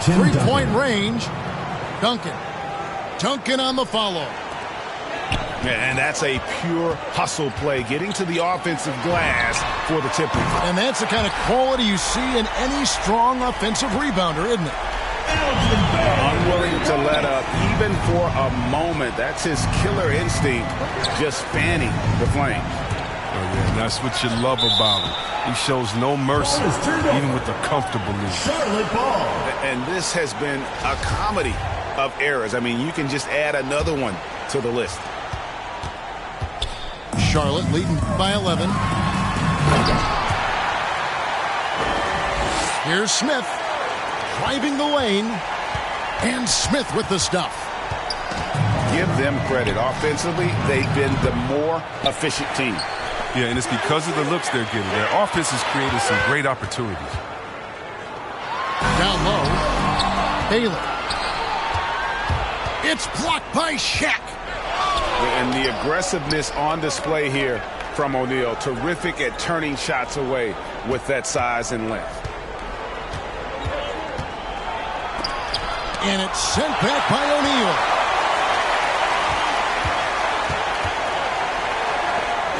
Three-point range. Duncan on the follow. And that's a pure hustle play, getting to the offensive glass for the tip. And that's the kind of quality you see in any strong offensive rebounder, isn't it? Unwilling to let up, even for a moment. That's his killer instinct, just fanning the flame. Oh, yeah, that's what you love about him. He shows no mercy, even with a comfortable lead. And this has been a comedy of errors. I mean, you can just add another one to the list. Charlotte leading by 11. Here's Smith driving the lane, and Smith with the stuff. Give them credit. Offensively, they've been the more efficient team. Yeah, and it's because of the looks they're getting. Their offense has created some great opportunities. Down low, Baylor. It's blocked by Shaq. And the aggressiveness on display here from O'Neal. Terrific at turning shots away with that size and length. And it's sent back by O'Neal.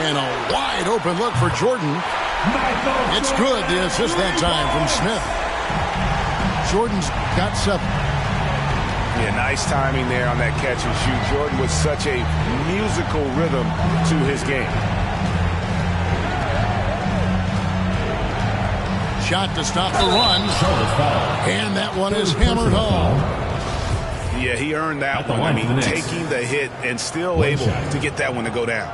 And a wide open look for Jordan. It's good. The assist that time from Smith. Jordan's got 7. Yeah, nice timing there on that catch and shoot. Jordan with such a musical rhythm to his game. Shot to stop the run. And that one is hammered home. Yeah, he earned that one. I mean, taking the hit and still able to get that one to go down.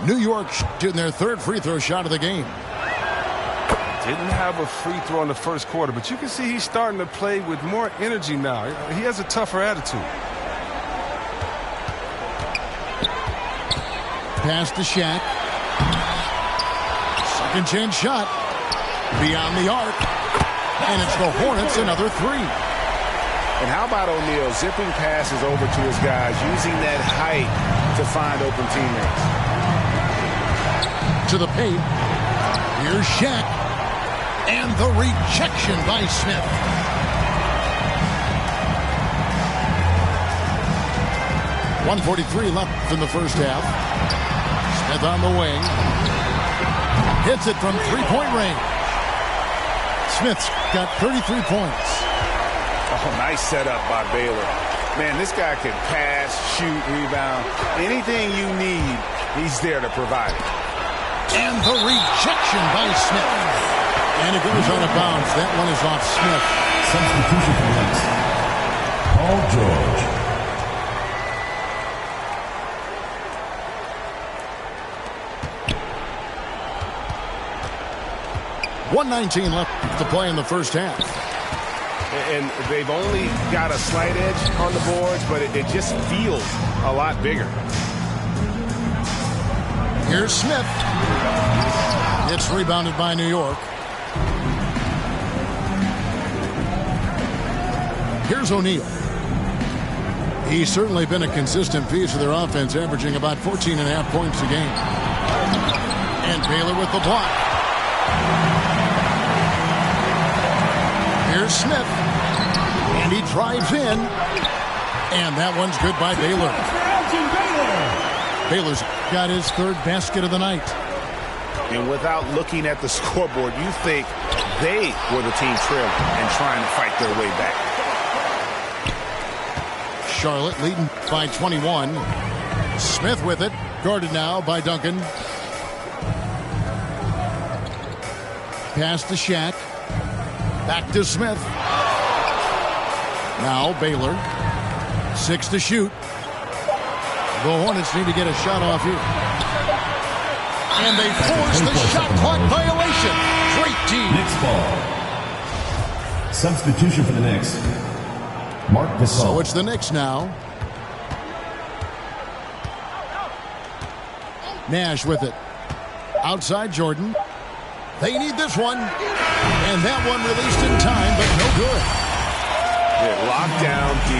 New York shooting their 3rd free throw shot of the game. Didn't have a free throw in the first quarter, but you can see he's starting to play with more energy now. He has a tougher attitude. Pass to Shaq. Second chance shot. Beyond the arc. And it's the Hornets another 3. And how about O'Neal zipping passes over to his guys, using that height to find open teammates. To the paint. Here's Shaq. And the rejection by Smith. .143 left in the first half. Smith on the wing. Hits it from three-point range. Smith's got 33 points. Oh, nice setup by Baylor. Man, this guy can pass, shoot, rebound. Anything you need, he's there to provide it. And the rejection by Smith. And it goes out of bounds. That one is off Smith. Substitution for next. Paul George. .119 left to play in the first half. And they've only got a slight edge on the boards, but it just feels a lot bigger. Here's Smith. It's rebounded by New York. Here's O'Neal. He's certainly been a consistent piece of their offense, averaging about 14.5 points a game. And Baylor with the block. Here's Smith. And he drives in. And that one's good by Baylor. Baylor's got his 3rd basket of the night. And without looking at the scoreboard, you think they were the team trailing and trying to fight their way back. Charlotte leading by 21. Smith with it. Guarded now by Duncan. Pass to Shaq. Back to Smith. Now Baylor. 6 to shoot. The Hornets need to get a shot off here. And they force the shot clock violation. Great team. Knicks ball. Substitution for the Knicks. Mark Gasol. So it's the Knicks now. Nash with it. Outside Jordan. They need this one. And that one released in time, but no good. Yeah, lockdown D.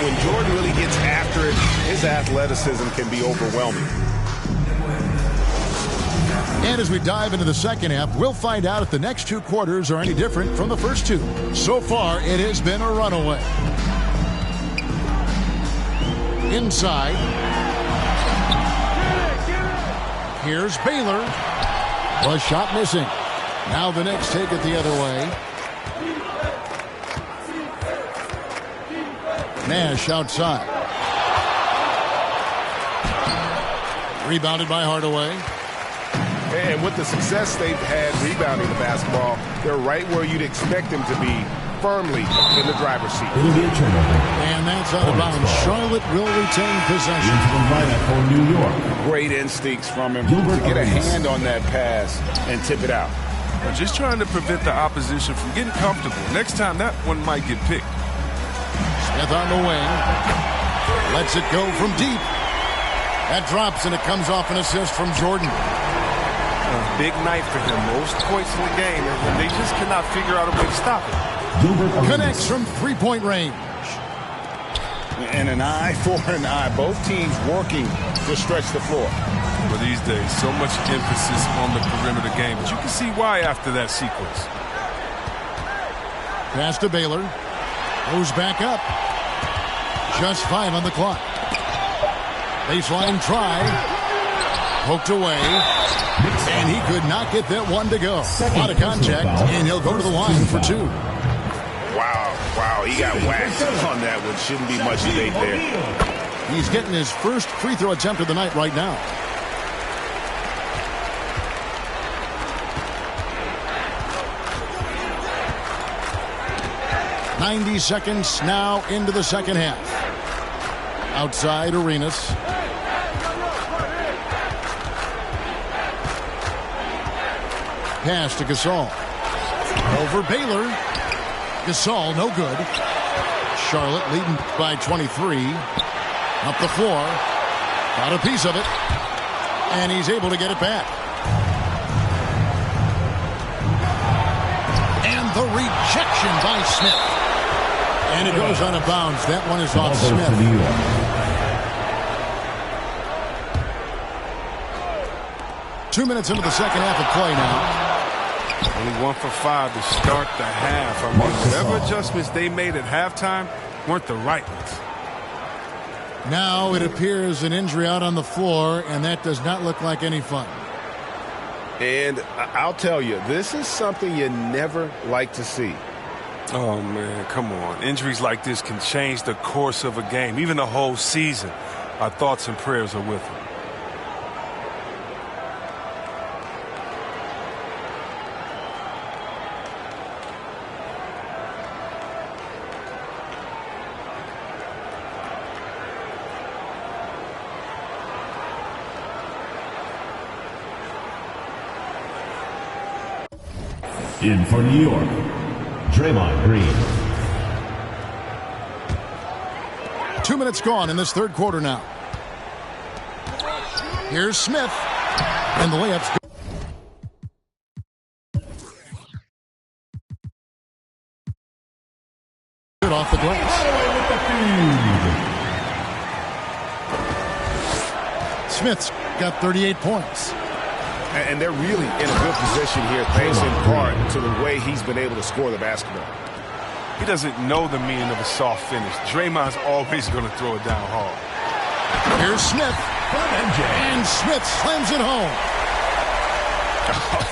When Jordan really gets after it, his athleticism can be overwhelming. And as we dive into the second half, we'll find out if the next two quarters are any different from the first two. So far, it has been a runaway. Inside. Here's Baylor. The shot missing. Now the Knicks take it the other way. Nash outside. Rebounded by Hardaway. And with the success they've had rebounding the basketball, they're right where you'd expect them to be, firmly in the driver's seat. It'll be a turnover. And that's out of bounds. Charlotte will retain possession. Into the lineup for New York. Great instincts from him Gilbert to get a Arenas. hand on that pass and tip it out. They're just trying to prevent the opposition from getting comfortable. Next time, that one might get picked. Smith on the wing. Lets it go from deep. That drops, and it comes off an assist from Jordan. A big night for him. Most points in the game, and they just cannot figure out a way to stop it. Gilbert Arenas. Connects from three-point range. And an eye for an eye. Both teams working to stretch the floor. But these days, so much emphasis on the perimeter game. But you can see why after that sequence. Pass to Baylor. Goes back up. Just 5 on the clock. Baseline try. Poked away. And he could not get that one to go. A lot of contact, and he'll go to the line for 2. Wow, he got whacked on that one. Shouldn't be much debate there. He's getting his first free throw attempt of the night right now. .90 seconds now into the second half. Outside Arenas. Pass to Gasol. Over Baylor. Gasol, no good. Charlotte leading by 23. Up the floor. Got a piece of it. And he's able to get it back. And the rejection by Smith. And it goes out of bounds. That one is off Smith. New York. Two minutes into the second half of play now. Only 1 for 5 to start the half. I mean, whatever adjustments they made at halftime weren't the right ones. Now it appears an injury out on the floor, and that does not look like any fun. And I'll tell you, this is something you never like to see. Oh, man, come on. Injuries like this can change the course of a game, even the whole season. Our thoughts and prayers are with him. In for New York, Draymond Green. 2 minutes gone in this third quarter now. Here's Smith. And the layup's good off the glass. Smith's got 38 points. And they're really in a good position here, thanks in part to the way he's been able to score the basketball. He doesn't know the meaning of a soft finish. Draymond's always going to throw it down hard. Here's Smith. And Smith slams it home.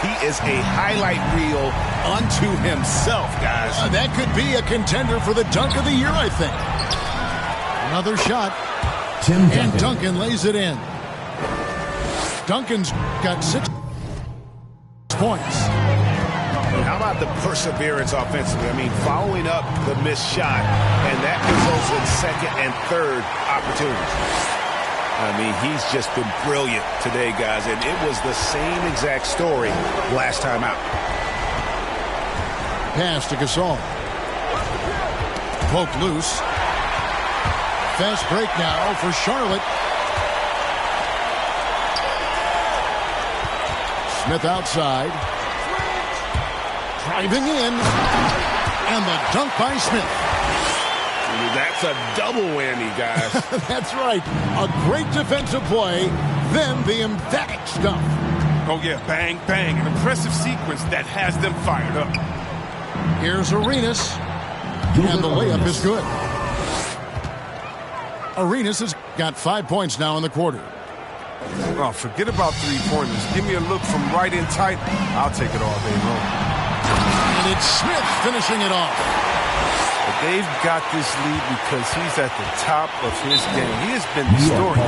He is a highlight reel unto himself, guys. That could be a contender for the dunk of the year, I think. Another shot. Tim Duncan. And Duncan lays it in. Duncan's got 6 points. How about the perseverance offensively? I mean, following up the missed shot, and that results in second and third opportunities. I mean, he's just been brilliant today, guys, and it was the same exact story last time out. Pass to Gasol. Poked loose. Fast break now for Charlotte. Smith outside. Driving in. And the dunk by Smith. That's a double whammy, guys. That's right. A great defensive play, then the emphatic stuff. Oh, yeah, bang, bang. An impressive sequence that has them fired up. Here's Arenas, and the layup is good. Arenas has got 5 points now in the quarter. Oh, forget about three-pointers. Give me a look from right in tight. I'll take it all day long. And it's Smith finishing it off. But they've got this lead because he's at the top of his game. He has been the story.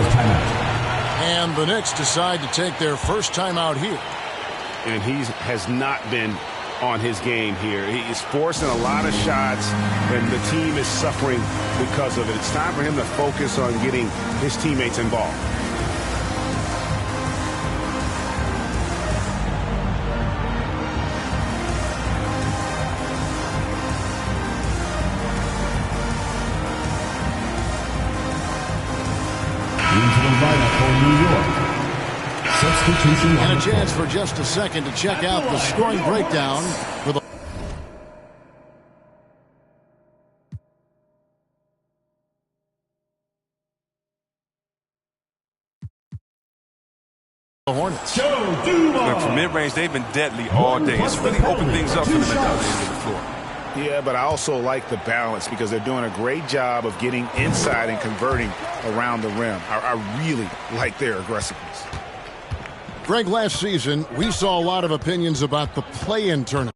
And the Knicks decide to take their first timeout here. And he has not been on his game here. He is forcing a lot of shots, and the team is suffering because of it. It's time for him to focus on getting his teammates involved. Substitution and a chance for just a second to check out the scoring breakdown for the Hornets. Look, from mid-range, they've been deadly all day. It's really opened things up for them at the other end of the floor. Yeah, but I also like the balance because they're doing a great job of getting inside and converting around the rim. I really like their aggressiveness. Greg, last season, we saw a lot of opinions about the play-in tournament,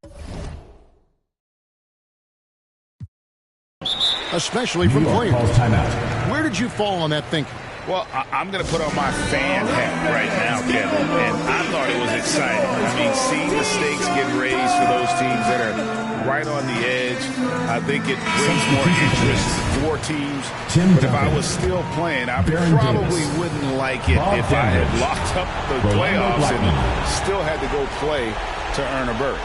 especially from players. Where did you fall on that thinking? Well, I'm going to put on my fan hat right now, Kevin, and I thought it was exciting. I mean, seeing the stakes get raised for those teams that are right on the edge, I think it brings more interest for teams. But if I was still playing, I probably wouldn't like it if I had locked up the playoffs and still had to go play to earn a berth.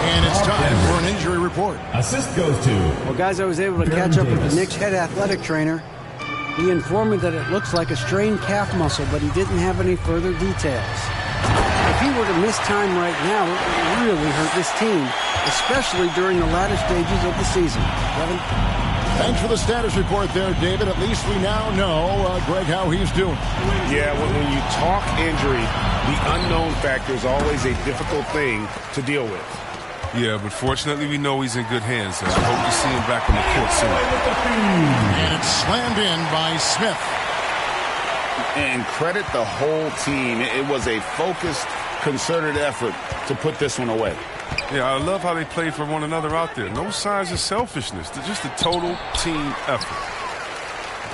And it's time for an injury report. Assist goes to... Well, guys, I was able to catch up with the Knicks head athletic trainer. He informed me that it looks like a strained calf muscle, but he didn't have any further details. If he were to miss time right now, it would really hurt this team, especially during the latter stages of the season. Kevin? Thanks for the status report there, David. At least we now know, Greg, how he's doing. Yeah, when you talk injury, the unknown factor is always a difficult thing to deal with. Yeah, but fortunately we know he's in good hands. I hope to see him back on the court soon. And it's slammed in by Smith. And credit the whole team. It was a focused, concerted effort to put this one away. Yeah, I love how they play for one another out there. No signs of selfishness. They're just a total team effort.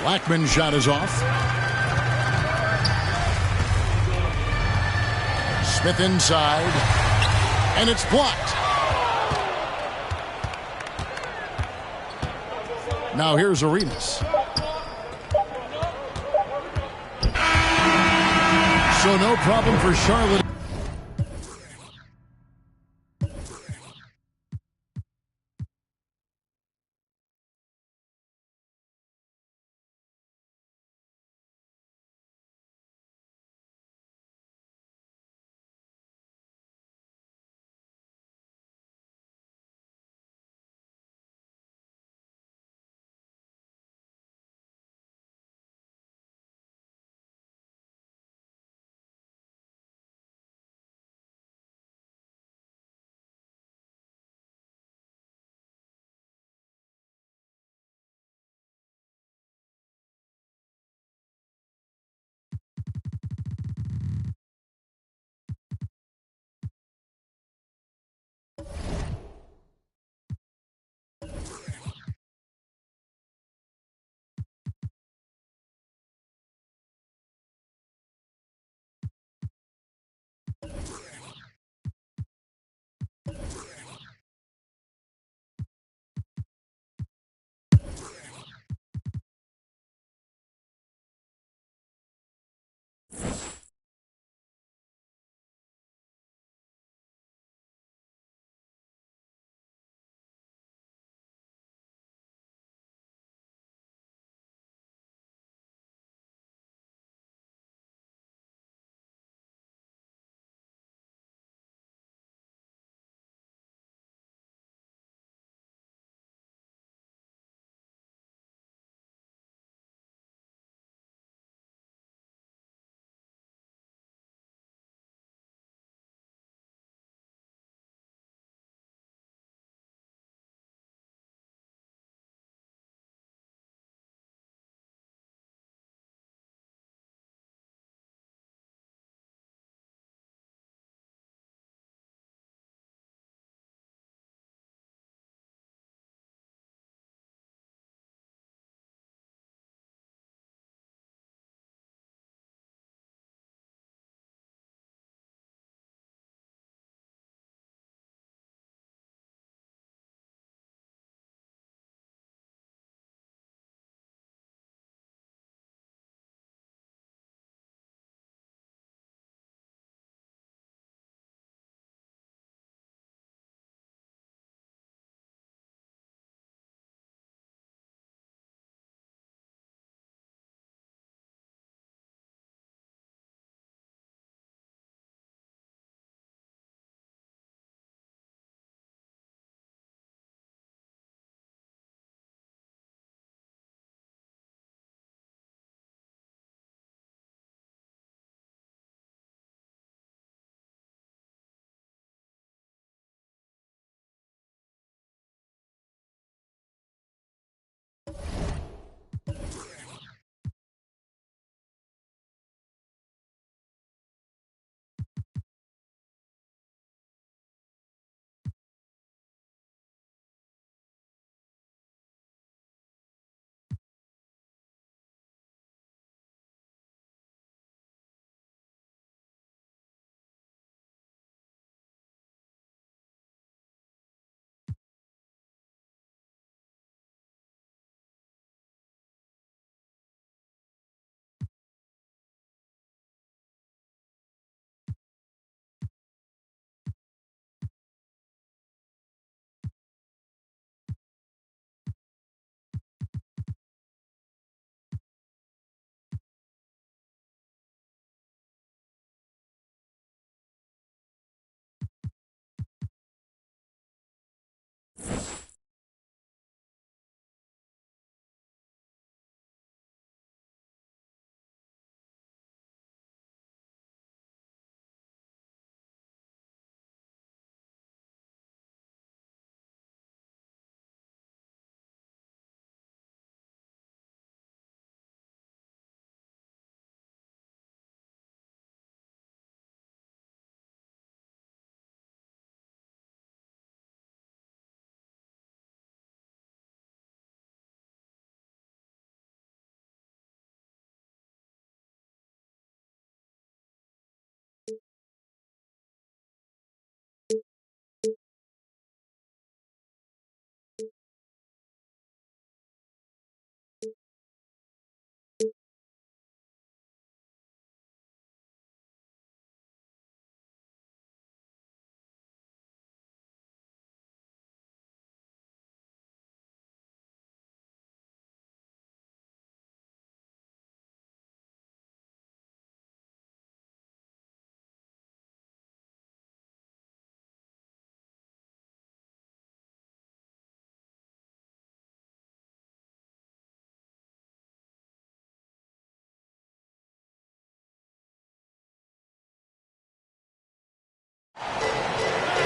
Blackman's shot is off. Smith inside. And it's blocked. Now here's Arenas. So no problem for Charlotte.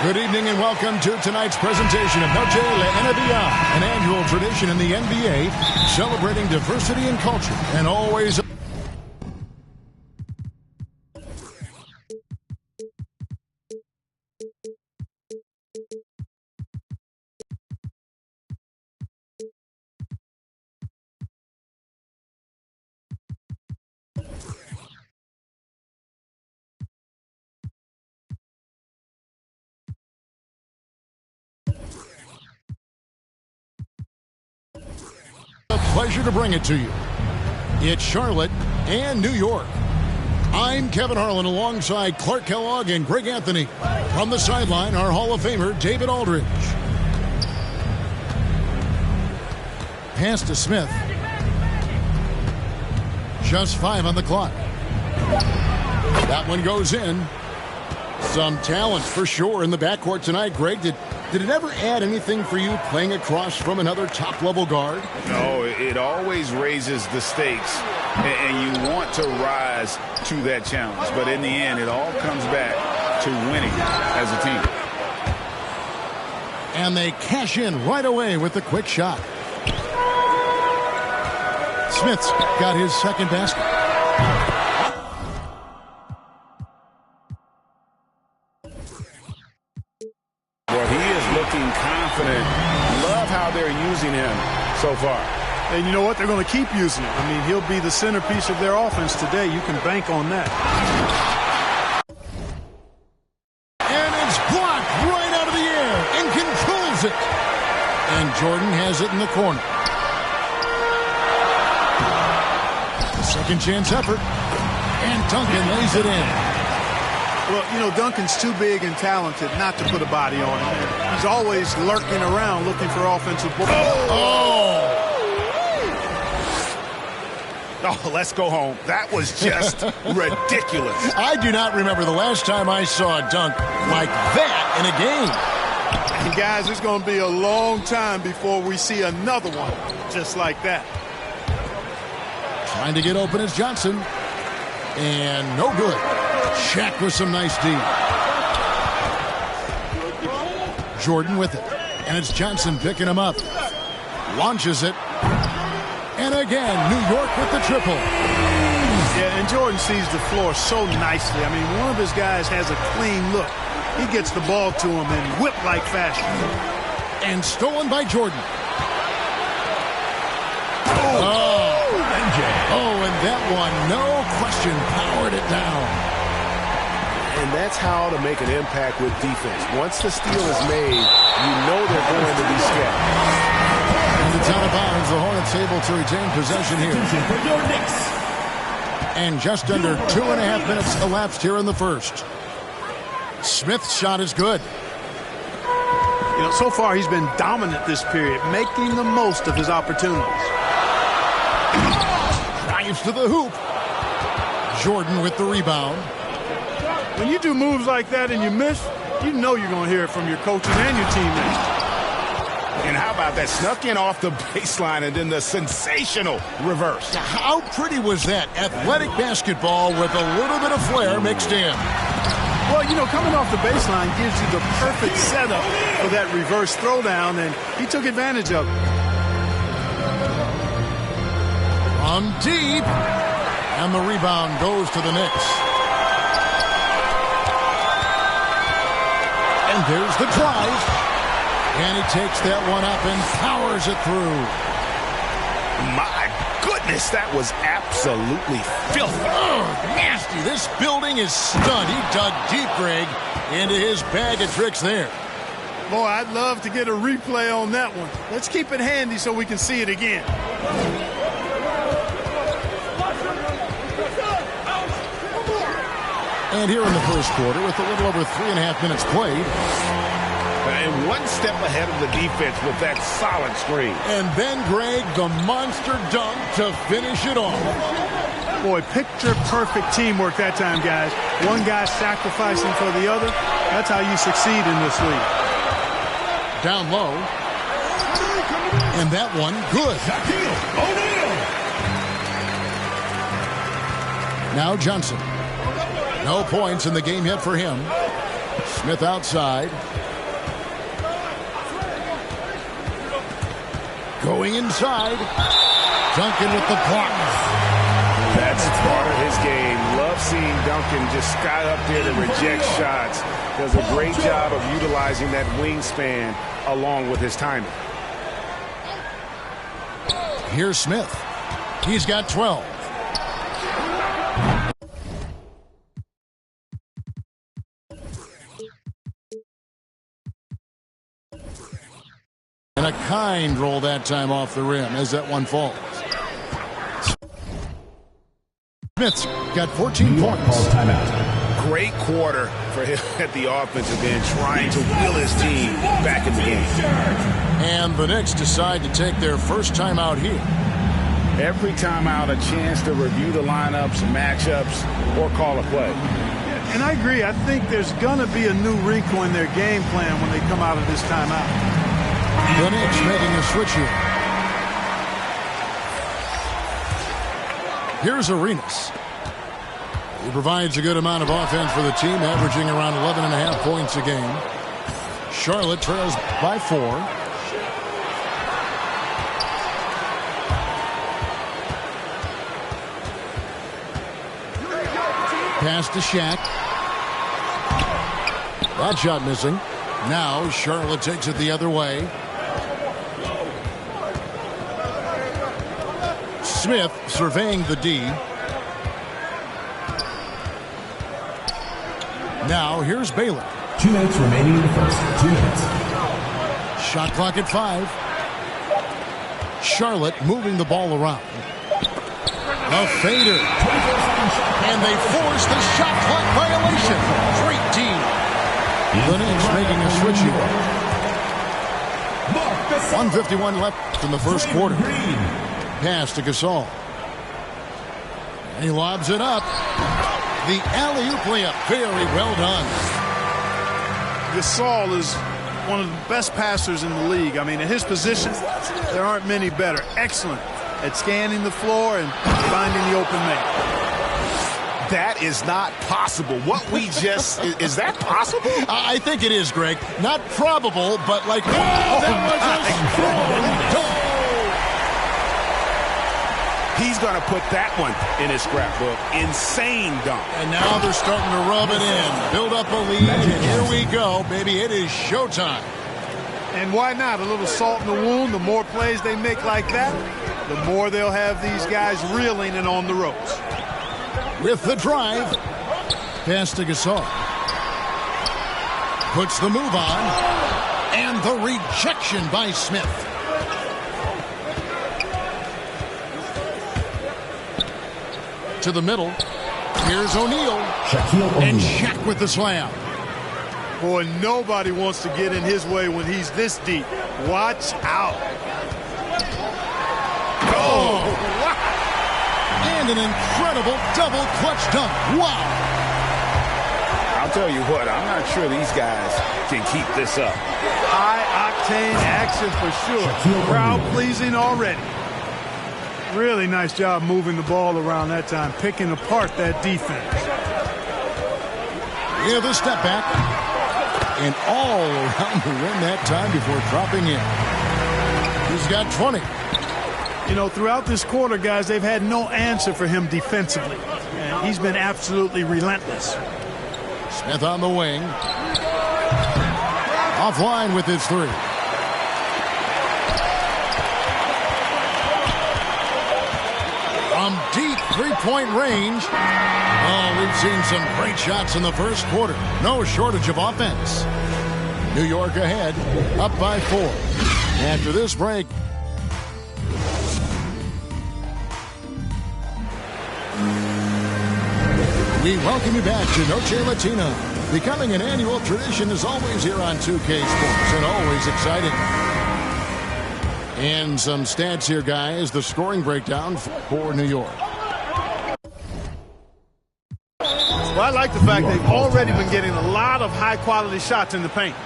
Good evening and welcome to tonight's presentation of Noche la NBA, an annual tradition in the NBA celebrating diversity and culture and always a pleasure to bring it to you. It's Charlotte and New York. I'm Kevin Harlan alongside Clark Kellogg and Greg Anthony. From the sideline, our Hall of Famer, David Aldridge. Pass to Smith. Just 5 on the clock. That one goes in. Some talent for sure in the backcourt tonight, Greg. Did it ever add anything for you playing across from another top-level guard? No, it always raises the stakes, and you want to rise to that challenge. But in the end, it all comes back to winning as a team. And they cash in right away with the quick shot. Smith's got his second basket. Well, he is looking confident. Love how they're using him so far. And you know what? They're going to keep using him. I mean, he'll be the centerpiece of their offense today. You can bank on that. And it's blocked right out of the air and controls it. And Jordan has it in the corner. Second chance effort. And Duncan lays it in. Well, you know, Duncan's too big and talented not to put a body on him. He's always lurking around looking for offensive balls. Oh, let's go home. That was just ridiculous. I do not remember the last time I saw a dunk like that in a game. And guys, it's going to be a long time before we see another one just like that. Trying to get open is Johnson. And no good. Shaq with some nice D. Jordan with it. And it's Johnson picking him up. Launches it. And again, New York with the triple. Yeah, and Jordan sees the floor so nicely. I mean, one of his guys has a clean look. He gets the ball to him in whip-like fashion. And stolen by Jordan. And that one, no question, powered it down. And that's how to make an impact with defense. Once the steal is made, you know they're going to be scattered. And it's out of bounds. The Hornets able to retain possession here. And just under 2.5 minutes elapsed here in the first. Smith's shot is good. You know, so far he's been dominant this period, making the most of his opportunities. Drives to the hoop. Jordan with the rebound. When you do moves like that and you miss, you know you're going to hear it from your coaches and your teammates. And how about that? Snuck in off the baseline and then the sensational reverse. How pretty was that? Athletic basketball with a little bit of flair mixed in. Well, you know, coming off the baseline gives you the perfect setup for that reverse throwdown, and he took advantage of it. From deep. And the rebound goes to the Knicks. And there's the drive. And he takes that one up and powers it through. My goodness, that was absolutely filthy. Oh, nasty. This building is stunned. He dug deep, Greg, into his bag of tricks there. Boy, I'd love to get a replay on that one. Let's keep it handy so we can see it again. And here in the first quarter, with a little over 3.5 minutes played. And one step ahead of the defense with that solid screen. And then, Greg, the monster dunk to finish it off. Boy, picture-perfect teamwork that time, guys. One guy sacrificing for the other. That's how you succeed in this league. Down low. And that one, good. Now Johnson. No points in the game yet for him. Smith outside. Going inside. Duncan with the block. That's part of his game. Love seeing Duncan just sky up there to reject shots. Does a great job of utilizing that wingspan along with his timing. Here's Smith. He's got 12. And a kind roll that time off the rim as that one falls. Smith's got 14 points. Great quarter for him at the offensive end, trying to will his team back in the game. And the Knicks decide to take their first timeout here. Every timeout, a chance to review the lineups, matchups, or call a play. And I agree. I think there's going to be a new wrinkle in their game plan when they come out of this timeout. The Knicks making a switch here. Here's Arenas. He provides a good amount of offense for the team, averaging around 11.5 points a game. Charlotte trails by 4. Pass to Shaq. That shot missing. Now Charlotte takes it the other way. Smith surveying the D. Now here's Baylor. 2 minutes remaining in the first. 2 minutes. Shot clock at 5. Charlotte moving the ball around. A fader. And they force the shot clock violation. Great D. The Knicks making a switch here. 1:51 left in the first quarter. Pass to Gasol. And he lobs it up. The alley-oop layup. Very well done. Gasol is one of the best passers in the league. I mean, in his position, there aren't many better. Excellent at scanning the floor and finding the open man. That is not possible. What we just... is that possible? I think it is, Greg. Not probable, but like... Oh, that was a strong goal. He's going to put that one in his scrapbook. Insane dunk. And now they're starting to rub it in. Build up a lead, and here we go, baby. It is showtime. And why not? A little salt in the wound. The more plays they make like that, the more they'll have these guys reeling and on the ropes. With the drive. Pass to Gasol. Puts the move on. And the rejection by Smith. To the middle. Here's O'Neal. And Shaq with the slam. Boy, nobody wants to get in his way when he's this deep. Watch out. Oh! Wow. And an incredible double clutch dunk. Wow. I'll tell you what, I'm not sure these guys can keep this up. High-octane action for sure. Crowd-pleasing already. Really nice job moving the ball around that time, picking apart that defense. Yeah, the step back. And all around the rim that time before dropping in. He's got 20. You know, throughout this quarter, guys, they've had no answer for him defensively. And he's been absolutely relentless. Smith on the wing. Offline with his 3. From deep three-point range. Oh, we've seen some great shots in the first quarter. No shortage of offense. New York ahead, up by 4. After this break. We welcome you back to Noche Latina. Becoming an annual tradition is always here on 2K Sports and always exciting. And some stats here, guys. The scoring breakdown for New York. Well, I like the fact they've already been getting a lot of high-quality shots in the paint.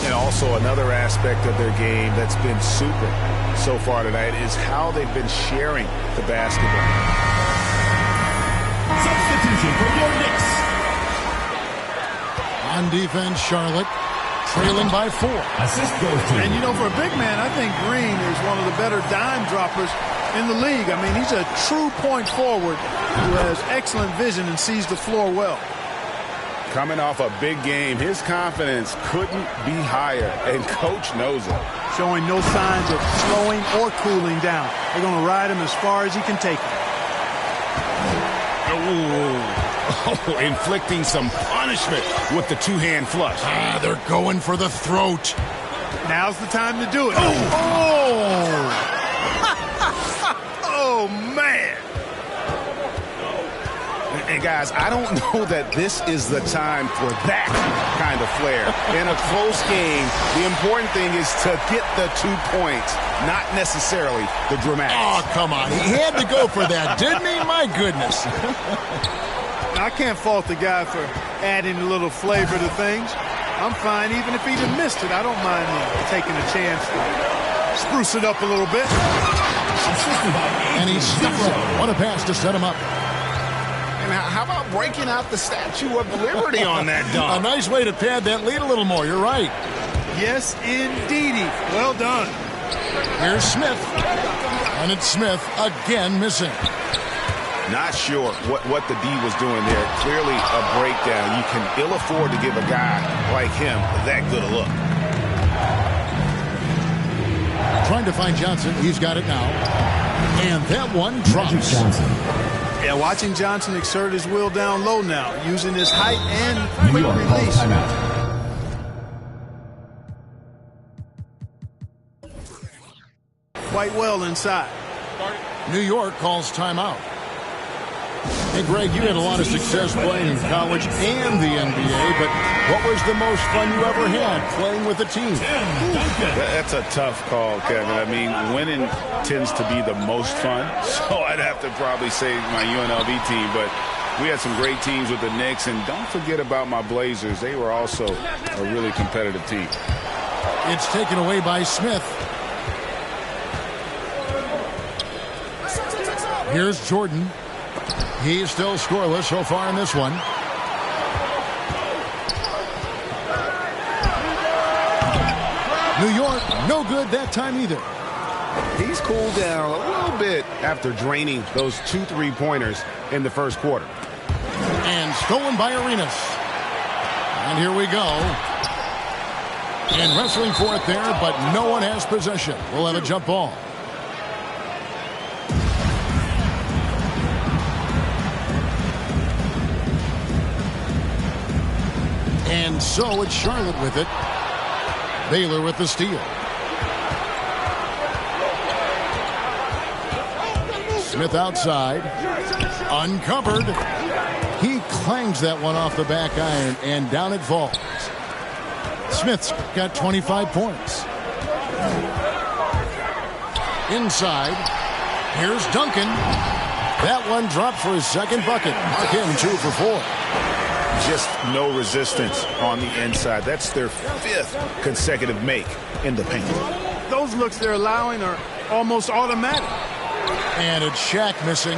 And also another aspect of their game that's been super so far tonight is how they've been sharing the basketball. Substitution for your Knicks. On defense, Charlotte trailing by 4. Assist goes to. And, you know, for a big man, I think Green is one of the better dime droppers in the league. I mean, he's a true point forward who has excellent vision and sees the floor well. Coming off a big game, his confidence couldn't be higher, and Coach knows it. Showing no signs of slowing or cooling down. They're going to ride him as far as he can take him. Oh, inflicting some punishment with the two-hand flush. They're going for the throat. Now's the time to do it. Oh! Oh, man. And, guys, I don't know that this is the time for that kind of flair. In a close game, the important thing is to get the 2 points, not necessarily the dramatic. Oh, come on. He had to go for that, didn't he? My goodness. I can't fault the guy for adding a little flavor to things. I'm fine even if he'd have missed it. I don't mind taking a chance to spruce it up a little bit. And he stuck it. What a pass to set him up. And how about breaking out the Statue of Liberty on that dunk? A nice way to pad that lead a little more. You're right. Yes, indeedy. Well done. Here's Smith. And it's Smith again missing. Not sure what the D was doing there. Clearly a breakdown. You can ill afford to give a guy like him that good a look. Trying to find Johnson. He's got it now. And that one drops. Yeah, watching Johnson exert his will down low now, using his height and quick release. Quite well inside. New York calls timeout. Hey, Greg, you had a lot of success playing in college and the NBA, but what was the most fun you ever had playing with a team? That's a tough call, Kevin. I mean, winning tends to be the most fun, so I'd have to probably say my UNLV team, but we had some great teams with the Knicks, and don't forget about my Blazers. They were also a really competitive team. It's taken away by Smith. Here's Jordan. He's still scoreless so far in this one. New York, no good that time either. He's cooled down a little bit after draining those 2 3-pointers in the first quarter. And stolen by Arenas. And here we go. And wrestling for it there, but no one has possession. We'll have a jump ball. And so it's Charlotte with it. Baylor with the steal. Smith outside. Uncovered. He clangs that one off the back iron, and down it falls. Smith's got 25 points. Inside. Here's Duncan. That one dropped for his second bucket. Mark him 2 for 4. Just no resistance on the inside. That's their 5th consecutive make in the paint. Those looks they're allowing are almost automatic. And it's Shaq missing.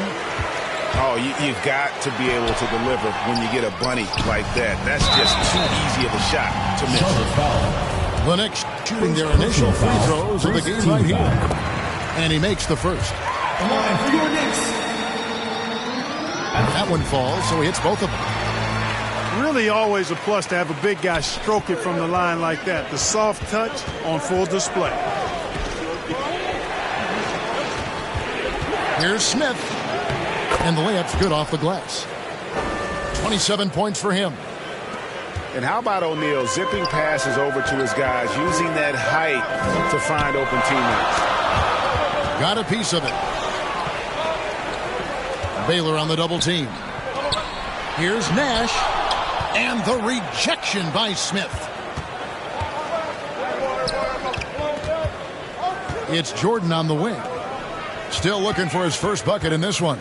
Oh, you've got to be able to deliver when you get a bunny like that. That's just too easy of a shot to miss. The Knicks shooting their initial free throws of the game right here. And he makes the first. That one falls, so he hits both of them. Really always a plus to have a big guy stroke it from the line like that. The soft touch on full display. Here's Smith. And the layup's good off the glass. 27 points for him. And how about O'Neal zipping passes over to his guys, using that height to find open teammates. Got a piece of it. Baylor on the double team. Here's Nash. And the rejection by Smith. It's Jordan on the wing. Still looking for his first bucket in this one.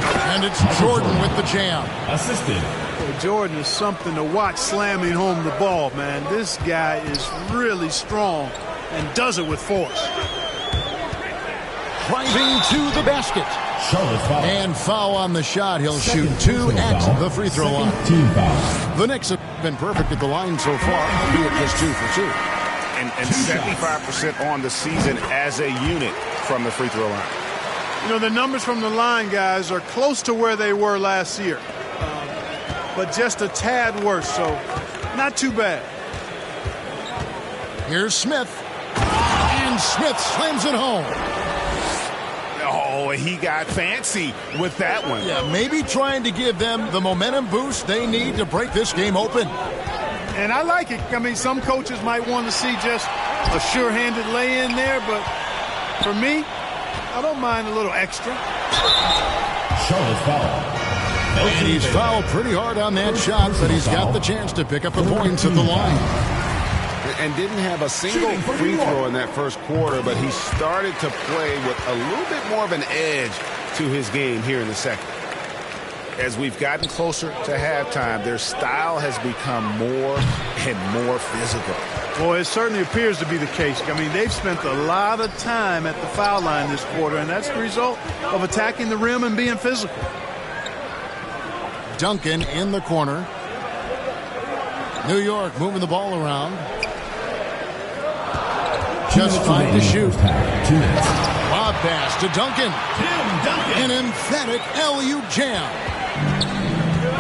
And it's Jordan with the jam. Assisted. Well, Jordan is something to watch slamming home the ball, man. This guy is really strong and does it with force. driving to the basket. Charlotte foul. And foul on the shot. He'll shoot Second 2 personal at foul. the free throw Second line. team foul. The Knicks have been perfect at the line so far, albeit just 2 for 2. And 75% on the season as a unit from the free throw line. You know, the numbers from the line, guys, are close to where they were last year. But just a tad worse, so not too bad. Here's Smith. And Smith slams it home. Oh, he got fancy with that one. Yeah, maybe trying to give them the momentum boost they need to break this game open. And I like it. I mean, some coaches might want to see just a sure-handed lay-in there, but for me, I don't mind a little extra. Charlotte foul. And he's fouled pretty hard on that shot, but he's got the chance to pick up the points at the line. And didn't have a single free throw in that first quarter, but he started to play with a little bit more of an edge to his game here in the second. As we've gotten closer to halftime, their style has become more and more physical. Boy, it certainly appears to be the case. I mean, they've spent a lot of time at the foul line this quarter, and that's the result of attacking the rim and being physical. Duncan in the corner. New York moving the ball around. Just trying to shoot. 2 minutes. Lob pass to Duncan. An emphatic alley-oop jam.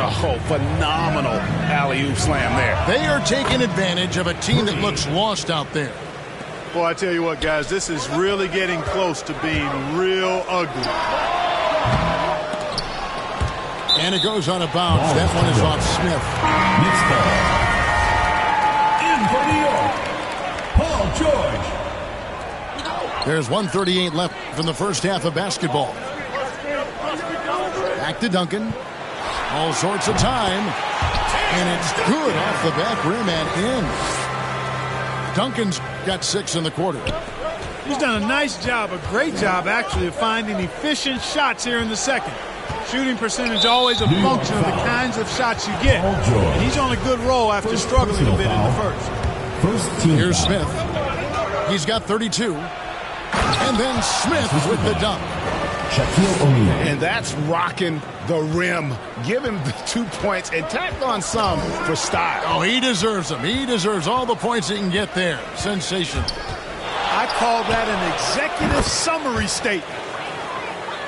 Oh, phenomenal alley-oop slam there. They are taking advantage of a team that looks lost out there. Boy, I tell you what, guys, this is really getting close to being real ugly. And it goes on a bounce. That one is off Smith. Knicks ball. In for New York, Paul George. There's 1:38 left from the first half of basketball. Back to Duncan. All sorts of time. And it's good off the back rim and in. Duncan's got 6 in the quarter. He's done a nice job, a great job, actually, of finding efficient shots here in the second. Shooting percentage always a function of the kinds of shots you get. And he's on a good roll after struggling a bit in the first. First team Here's foul. Smith. He's got 32. And then Smith with the dunk. Shaquille O'Neal. And that's rocking the rim. Give him the 2 points and tacked on some for style. Oh, he deserves them. He deserves all the points he can get there. Sensational. I call that an executive summary statement.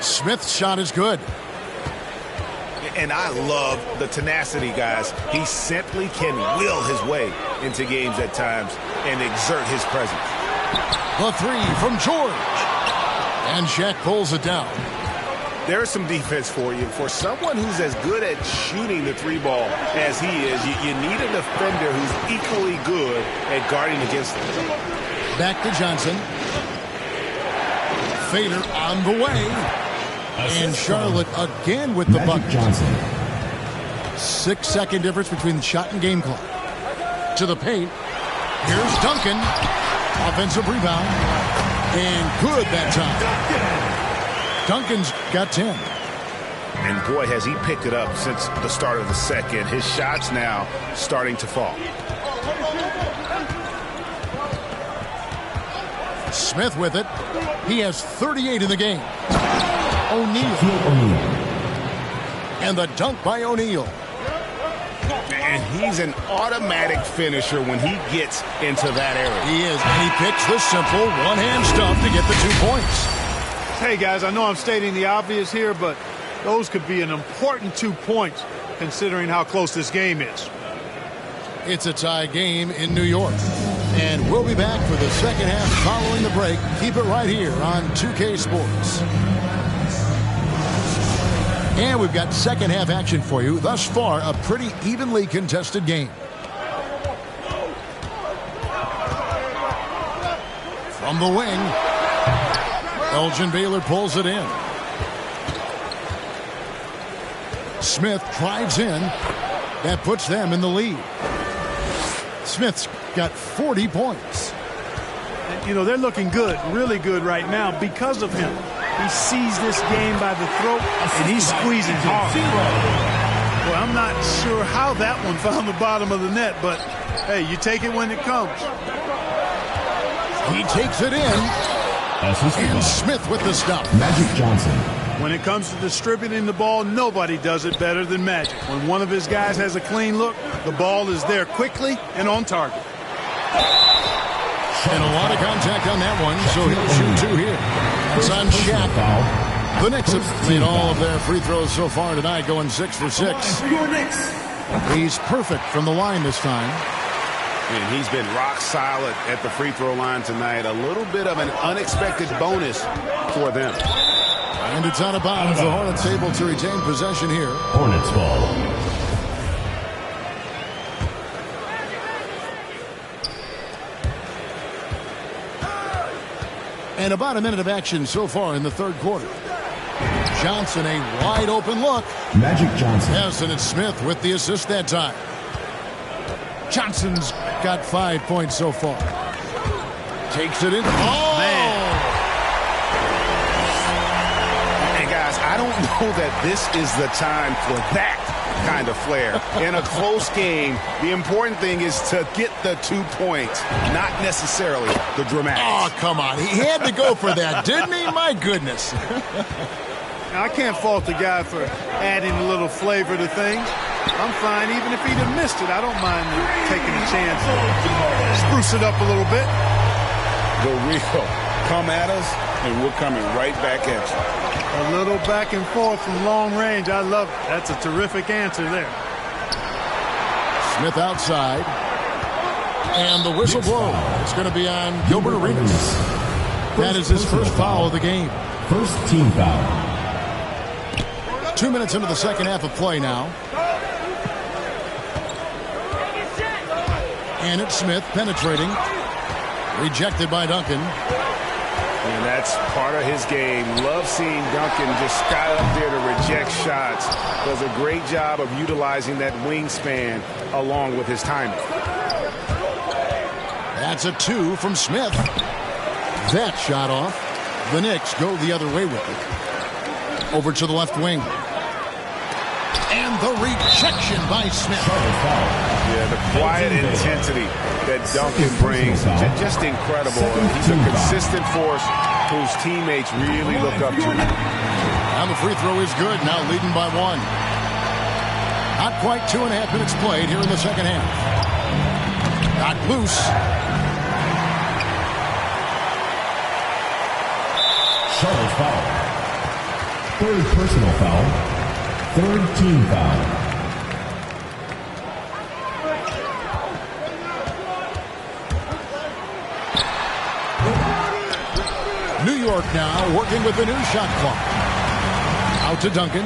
Smith's shot is good. And I love the tenacity, guys. He simply can will his way into games at times and exert his presence. The 3 from George. And Shaq pulls it down. There's some defense for you. For someone who's as good at shooting the 3 ball as he is, you need a defender who's equally good at guarding against him. Back to Johnson. Fader on the way. And Charlotte again with the bucket. Johnson. 6-second difference between the shot and game clock. To the paint. Here's Duncan. Offensive rebound. And good that time. Duncan's got 10. And boy, has he picked it up since the start of the second. His shots now starting to fall. Smith with it. He has 38 in the game. O'Neal. And the dunk by O'Neal. And he's an automatic finisher when he gets into that area. He is, and he picks the simple one-hand stuff to get the 2 points. Hey, guys, I know I'm stating the obvious here, but those could be an important 2 points considering how close this game is. It's a tie game in New York. And we'll be back for the second half following the break. Keep it right here on 2K Sports. And we've got second half action for you. Thus far, a pretty evenly contested game. From the wing, Elgin Baylor pulls it in. Smith drives in. That puts them in the lead. Smith's got 40 points. And, you know, they're looking good, really good right now because of him. He sees this game by the throat, and he's squeezing hard. Well, I'm not sure how that one found the bottom of the net, but, hey, you take it when it comes. He takes it in. And Smith with the stop. Magic Johnson. When it comes to distributing the ball, nobody does it better than Magic. When one of his guys has a clean look, the ball is there quickly and on target. And a lot of contact on that one, so he'll shoot two here. It's on Shaq. The Knicks have made all of their free throws so far tonight, going 6 for 6. He's perfect from the line this time. And he's been rock solid at the free throw line tonight. A little bit of an unexpected bonus for them. And it's out of bounds. The Hornets able to retain possession here. Hornets ball. And about a minute of action so far in the third quarter. Johnson, a wide open look. Magic Johnson. Yes, and it's Smith with the assist that time. Johnson's got 5 points so far. Takes it in. Oh, man. And guys, I don't know that this is the time for that kind of flair. In a close game, the important thing is to get the 2 points, not necessarily the dramatics. Oh, come on. He had to go for that, didn't he? My goodness. Now, I can't fault the guy for adding a little flavor to things. I'm fine. Even if he'd have missed it, I don't mind taking a chance. Spruce it up a little bit. The real come at us, and we're coming right back at you. A little back and forth from long range. I love it. That's a terrific answer there. Smith outside. And the whistle blows. It's going to be on Gilbert Arenas. That is his first foul of the game. First team foul. 2 minutes into the second half of play now. And it's Smith penetrating. Rejected by Duncan. And that's part of his game. Love seeing Duncan just sky up there to reject shots. Does a great job of utilizing that wingspan along with his timing. That's a 2 from Smith. That shot off. The Knicks go the other way with it. Over to the left wing. And the rejection by Smith. Yeah, the quiet intensity that Duncan brings, just incredible. He's a consistent force whose teammates really look up to. And the free throw is good, now leading by 1. Not quite 2.5 minutes played here in the second half. Got loose. Charlotte foul. Third personal foul. Third team foul. New York now working with the new shot clock. Out to Duncan.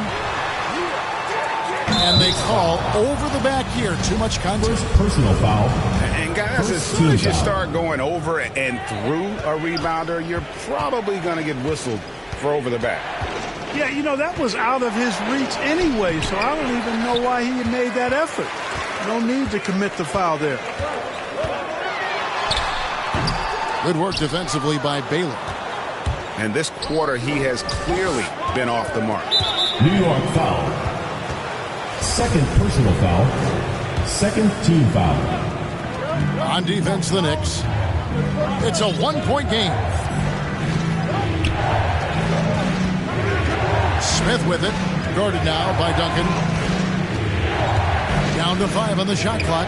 And they call over the back here. Too much contact. First personal foul. And guys, as soon as you start going over and through a rebounder, you're probably going to get whistled for over the back. Yeah, you know, that was out of his reach anyway, so I don't even know why he made that effort. No need to commit the foul there. Good work defensively by Baylor. And this quarter, he has clearly been off the mark. New York foul. Second personal foul. Second team foul. On defense, the Knicks. It's a 1-point game. Smith with it. Guarded now by Duncan. Down to 5 on the shot clock.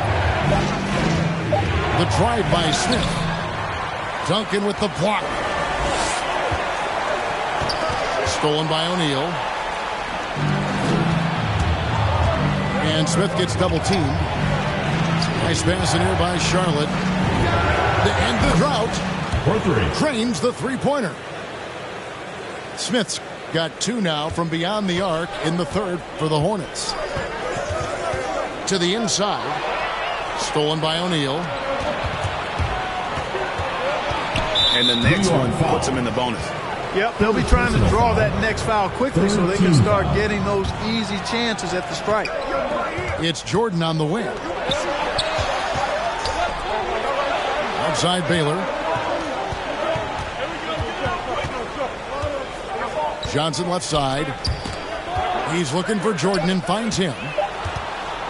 The drive by Smith. Duncan with the block. Stolen by O'Neal. And Smith gets double-teamed. Nice pass in here by Charlotte. To end the drought. Drains the three-pointer. Smith's got 2 now from beyond the arc in the third for the Hornets. To the inside. Stolen by O'Neal. And the next one puts him in the bonus. Yep, they'll be trying to draw that next foul quickly so they can start getting those easy chances at the strike. It's Jordan on the wing. Outside Baylor. Johnson left side. He's looking for Jordan and finds him.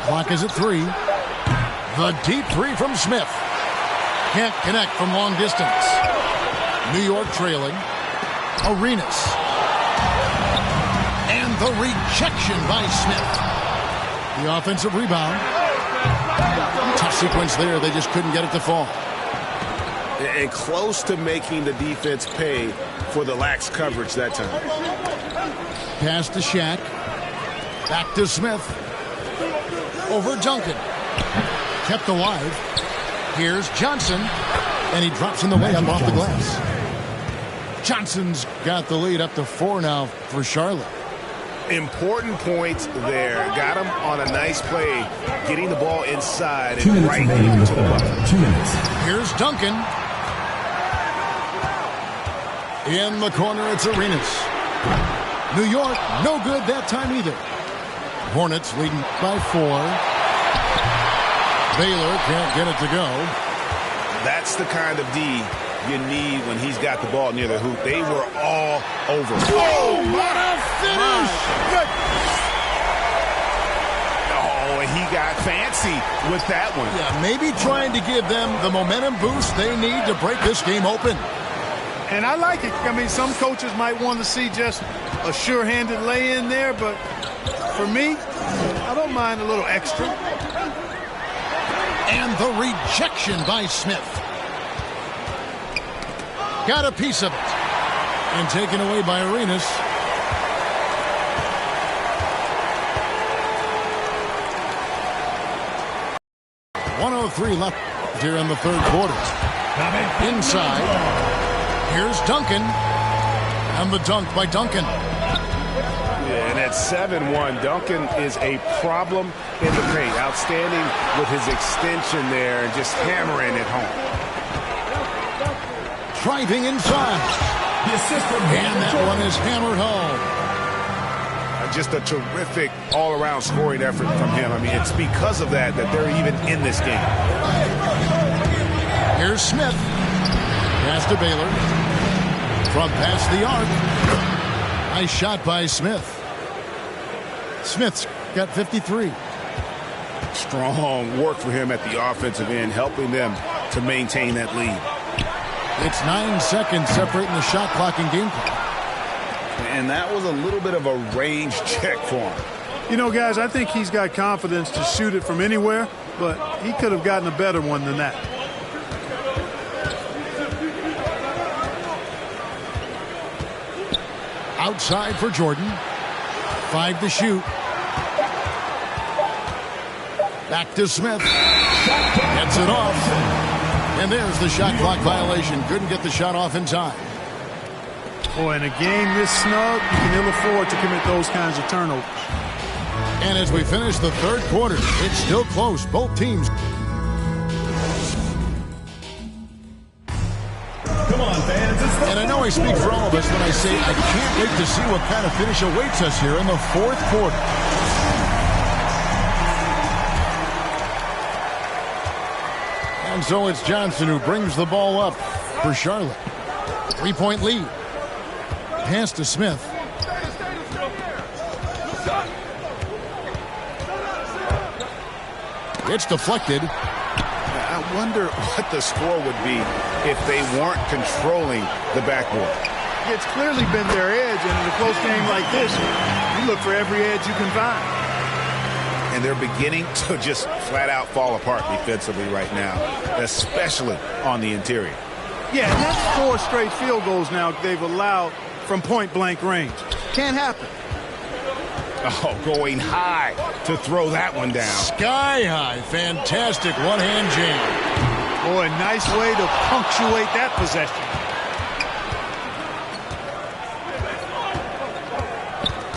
Clock is at 3. The deep 3 from Smith. Can't connect from long distance. New York trailing. Arenas. And the rejection by Smith. The offensive rebound. Tough sequence there. They just couldn't get it to fall. And close to making the defense pay for the lax coverage that time. Pass to Shaq. Back to Smith. Over Duncan. Kept alive. Here's Johnson. And he drops in the layup off the glass. Johnson's got the lead up to 4 now for Charlotte. Important points there. Got him on a nice play, getting the ball inside and right into the bucket. 2 minutes. Here's Duncan. In the corner, it's Arenas. New York, no good that time either. Hornets leading by 4. Baylor can't get it to go. That's the kind of D you need when he's got the ball near the hoop. They were all over. Oh, what a finish! Oh, and he got fancy with that one. Yeah, maybe trying to give them the momentum boost they need to break this game open. And I like it. I mean, some coaches might want to see just a sure-handed lay-in there, but for me, I don't mind a little extra. And the rejection by Smith. Got a piece of it. And taken away by Arenas. .103 left here in the third quarter. Inside. Here's Duncan. And the dunk by Duncan. Yeah, and at 7-1, Duncan is a problem in the paint. Outstanding with his extension there and just hammering it home. Driving inside. And that one is hammered home. Just a terrific all-around scoring effort from him. I mean, it's because of that they're even in this game. Here's Smith. Pass to Baylor. From past the arc. Nice shot by Smith. Smith's got 53. Strong work for him at the offensive end, helping them to maintain that lead. It's 9 seconds separating the shot clock and game clock. And that was a little bit of a range check for him. You know, guys, I think he's got confidence to shoot it from anywhere, but he could have gotten a better one than that. Outside for Jordan. 5 to shoot. Back to Smith. Gets it off. And there's the shot clock violation. Couldn't get the shot off in time. Boy, in a game this snug, you can ill afford to commit those kinds of turnovers. And as we finish the third quarter, it's still close. Both teams. Come on, fans. And I know I speak for all of us when I say I can't wait to see what kind of finish awaits us here in the fourth quarter. And so it's Johnson who brings the ball up for Charlotte. 3-point lead. Pass to Smith. It's deflected. I wonder what the score would be if they weren't controlling the backboard. It's clearly been their edge, and in a close game like this, you look for every edge you can find. And they're beginning to just flat out fall apart defensively right now, especially on the interior. Yeah, and that's 4 straight field goals now they've allowed from point-blank range. Can't happen. Oh, going high to throw that one down. Sky high. Fantastic one-hand jam. Boy, nice way to punctuate that possession.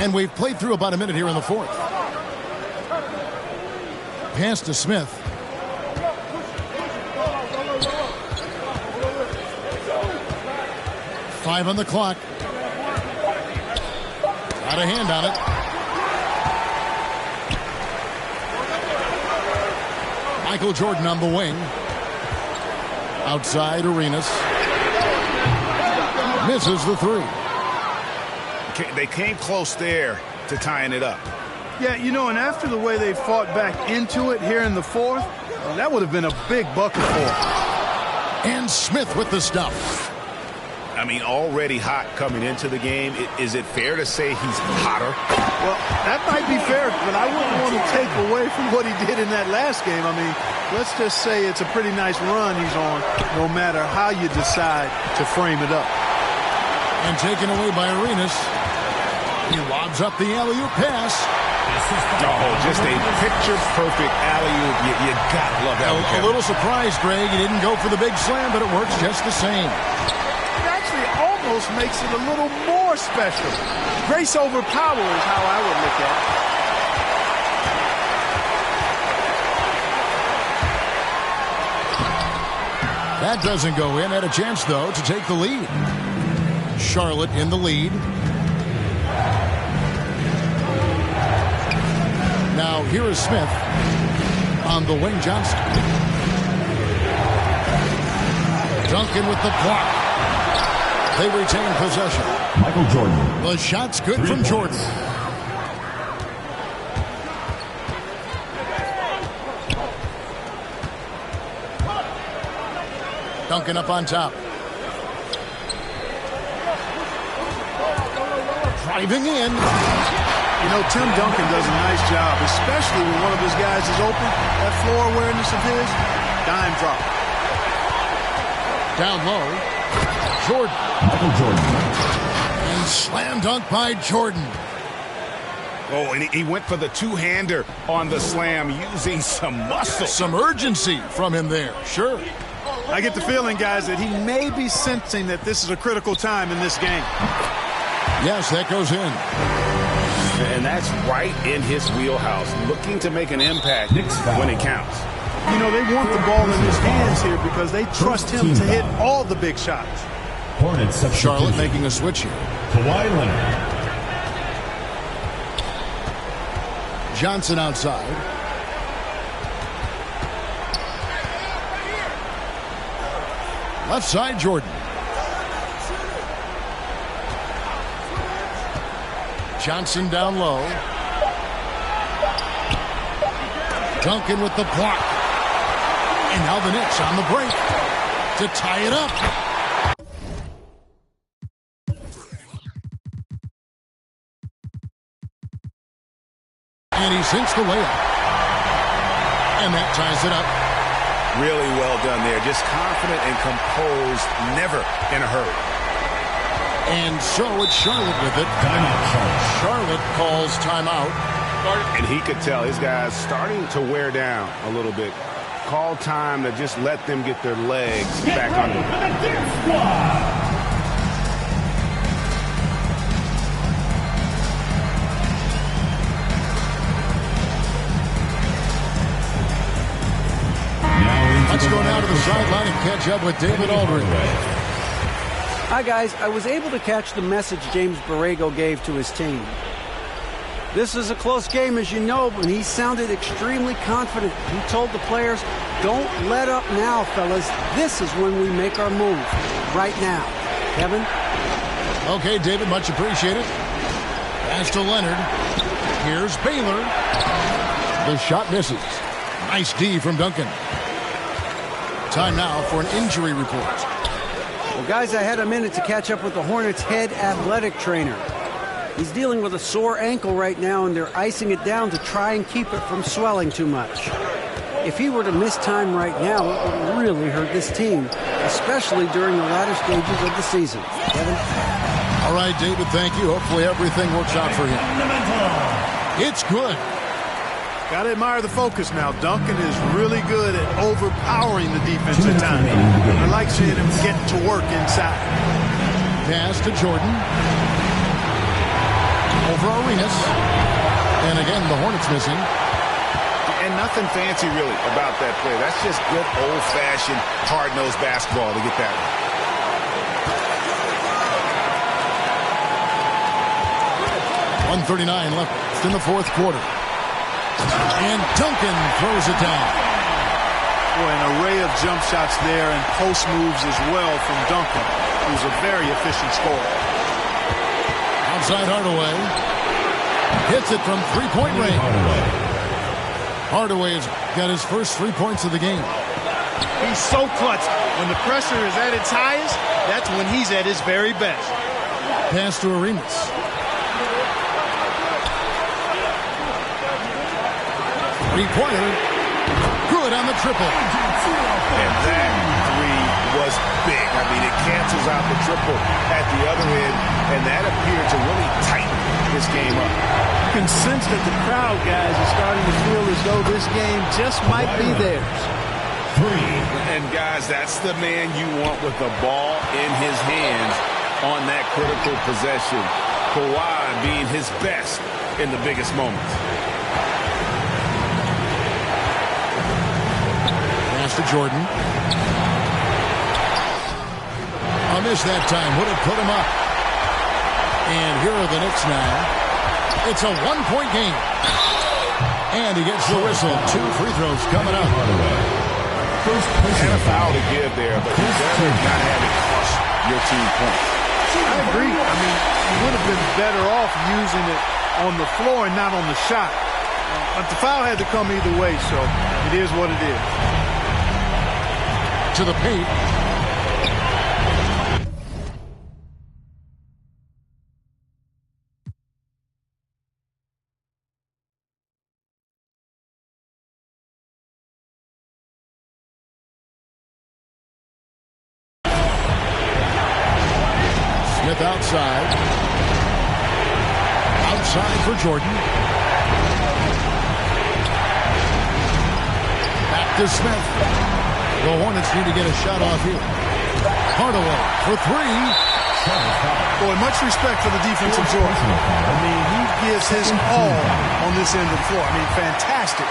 And we've played through about a minute here in the fourth. Pass to Smith. Five on the clock. Got a hand on it. Michael Jordan on the wing. Outside Arenas. Misses the 3. They came close there to tying it up. Yeah, you know, and after the way they fought back into it here in the fourth, that would have been a big bucket for them. And Smith with the stuff. I mean, already hot coming into the game. Is it fair to say he's hotter? Well, that might be fair, but I wouldn't want to take away from what he did in that last game. I mean, let's just say it's a pretty nice run he's on, no matter how you decide to frame it up. And taken away by Arenas. He lobs up the alley-oop pass. Oh, just a picture-perfect alley-oop. You gotta love that. A little surprised, Greg. He didn't go for the big slam, but it works just the same. It actually almost makes it a little more special. Grace over power is how I would look at it. That doesn't go in. Had a chance, though, to take the lead. Charlotte in the lead. Now, here is Smith on the wing. Johnson. Duncan with the block. They retain possession. Michael Jordan. The shot's good from Jordan. Duncan up on top. Driving in. You know, Tim Duncan does a nice job, especially when one of his guys is open. That floor awareness of his, dime drop. Down low. Jordan. Michael Jordan. And slam dunk by Jordan. Oh, and he went for the two-hander on the slam using some muscle. Some urgency from him there, sure. I get the feeling, guys, that he may be sensing that this is a critical time in this game. Yes, that goes in. And that's right in his wheelhouse, looking to make an impact when it counts. You know, they want the ball in his hands here because they trust him to hit all the big shots. Charlotte making a switch here. Kawhi Leonard. Johnson outside. Left side, Jordan. Johnson down low. Duncan with the block. And now the Knicks on the break to tie it up. And he sinks the layup. And that ties it up. Really well done there. Just confident and composed, never in a hurry. And so it's Charlotte with it. Timeout. Charlotte calls timeout. And he could tell his guys starting to wear down a little bit. Call time to just let them get their legs back under them. Let's go now to the sideline and catch up with David Aldridge. Hi, guys. I was able to catch the message James Borrego gave to his team. This is a close game, as you know, but he sounded extremely confident. He told the players, don't let up now, fellas. This is when we make our move. Right now. Kevin? Okay, David, much appreciated. Pass to Leonard. Here's Baylor. The shot misses. Nice D from Duncan. Time now for an injury report. Well, guys, I had a minute to catch up with the Hornets' head athletic trainer. He's dealing with a sore ankle right now, and they're icing it down to try and keep it from swelling too much. If he were to miss time right now, it would really hurt this team, especially during the latter stages of the season. Kevin? All right, David, thank you. Hopefully everything works out for him. It's good. Got to admire the focus now. Duncan is really good at overpowering the defense at times. I like seeing him get to work inside. Pass to Jordan. Over Arenas. And again, the Hornets missing. And nothing fancy, really, about that play. That's just good old-fashioned, hard-nosed basketball to get that one. 1:39 left in the fourth quarter. And Duncan throws it down. Boy, an array of jump shots there and post moves as well from Duncan, who's a very efficient scorer. Outside Hardaway. Hits it from three-point range. Hardaway has got his first 3 points of the game. He's so clutch. When the pressure is at its highest, That's when he's at his very best. Pass to Arenas. Three-pointer. Good on the triple. And that three was big. I mean, it cancels out the triple at the other end, and that appeared to really tighten this game up. You can sense that the crowd, guys, is starting to feel as though this game just might be theirs. And, guys, that's the man you want with the ball in his hands on that critical possession. Kawhi being his best in the biggest moments. Pass to Jordan. A miss that time. Would have put him up. And here are the Knicks now. It's a one-point game. And he gets the whistle. 2 free throws coming up. And a foul to give there, but you better not have it cost your team points. I agree. I mean, you would have been better off using it on the floor and not on the shot. But the foul had to come either way, so it is what it is. To the paint. Smith outside. Outside for Jordan. Back to Smith. The Hornets need to get a shot off here. Hardaway for 3. Boy, much respect for the defensive Jordan. I mean, he gives his all on this end of the floor. I mean, fantastic.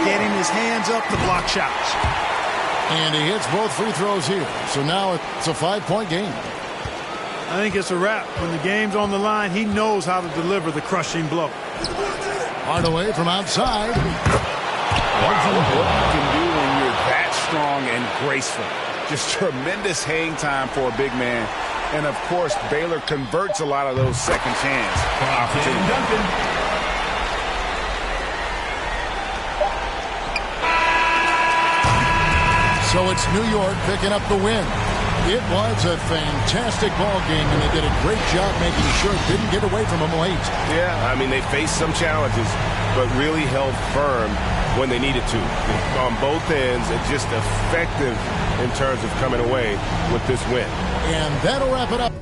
Getting his hands up to block shots. And he hits both free throws here. So now it's a 5-point game. I think it's a wrap. When the game's on the line, he knows how to deliver the crushing blow. Hardaway from outside. What you can do when you're that strong and graceful. Just tremendous hang time for a big man. And, of course, Baylor converts a lot of those second chance opportunities. So it's New York picking up the win. It was a fantastic ball game, and they did a great job making sure it didn't get away from them late. Yeah, I mean, they faced some challenges, but really held firm when they needed to. On both ends, and just effective in terms of coming away with this win. And that'll wrap it up.